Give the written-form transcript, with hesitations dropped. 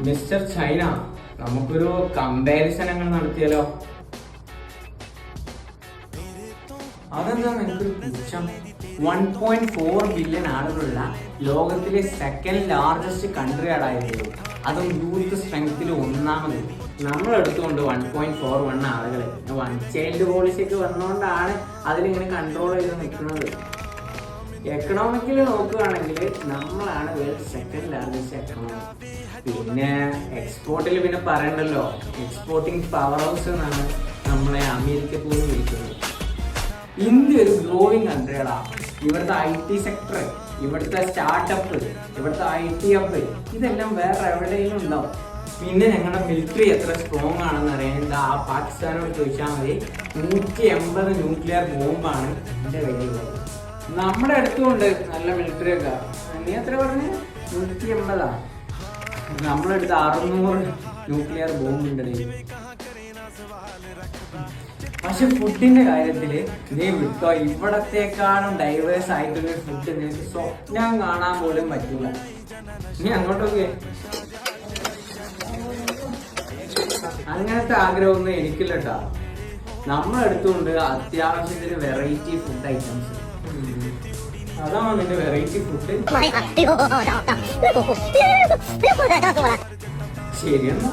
Mister China, നമുക്കൊരു comparison അങ്ങ് നടത്തിയാലോ? അതെന്താ എനിക്കൊരു പുച്ഛം? 1.4 ബില്യൺ ആളുകളുള്ള ലോകത്തിലെ സെക്കൻഡ് ലാർജസ്റ്റ് കൺട്രി ആടായിരുന്നു, അതും യൂത്ത് സ്ട്രെങ്ത്തിൽ ഒന്നാമത്. നമ്മളെടുത്തുകൊണ്ട് 1.41 ആളുകളെ വൺ ചൈൽഡ് പോളിസിയൊക്കെ വന്നുകൊണ്ടാണ് അതിലിങ്ങനെ കൺട്രോൾ ചെയ്ത് നിൽക്കുന്നത്. എക്കണോമിക്കലി നോക്കുകയാണെങ്കിൽ നമ്മളാണ് വേൾഡ് സെക്കൻഡ് ലാർജസ്റ്റ് എക്കണോമി. പിന്നെ എക്സ്പോർട്ടിൽ പിന്നെ പറയണ്ടല്ലോ, എക്സ്പോർട്ടിങ് പവർ ഹൗസ് എന്നാണ് നമ്മളെ അമേരിക്ക പോലും വിളിക്കുന്നത്. ഇന്ത്യ ഒരു ഗ്രോയിങ് കൺട്രികളാണ്. ഇവിടുത്തെ IT സെക്ടർ, ഇവിടുത്തെ സ്റ്റാർട്ടപ്പ്, ഇവിടുത്തെ IT ഹബ്, ഇതെല്ലാം വേറെ എവിടെയെങ്കിലും ഉണ്ടാവും. പിന്നെ ഞങ്ങളുടെ മിലിറ്ററി എത്ര സ്ട്രോങ് ആണെന്ന് അറിയാൻ ആ പാകിസ്ഥാനോട് ചോദിച്ചാൽ മതി. 180 ന്യൂക്ലിയർ ബോംബാണ് എൻ്റെ കയ്യിലുള്ളത്. നമ്മുടെ അടുത്തുകൊണ്ട് നല്ല മിലിറ്ററി ഒക്കെ. നീ എത്ര പറഞ്ഞു? 180. നമ്മളെടുത്ത് 600 ന്യൂക്ലിയർ ബോംബ് ഉണ്ട്. പക്ഷെ ഫുഡിന്റെ കാര്യത്തില് നീ വിട്ടോ, ഇവിടത്തേക്കാളും ഡൈവേഴ്സ് ആയിട്ടുള്ള ഫുഡ് നിനക്ക് സ്വപ്നം കാണാൻ പോലും പറ്റൂല. നീ അങ്ങോട്ടൊക്കെ അങ്ങനത്തെ ആഗ്രഹമൊന്നും എനിക്കില്ല കേട്ടോ. നമ്മളെടുത്തുകൊണ്ട് അത്യാവശ്യത്തിന് വെറൈറ്റി ഫുഡ് ഐറ്റംസ്. അതാണോ നിന്റെ വെറൈറ്റി ഫുഡ്? ശരിയെന്നാ.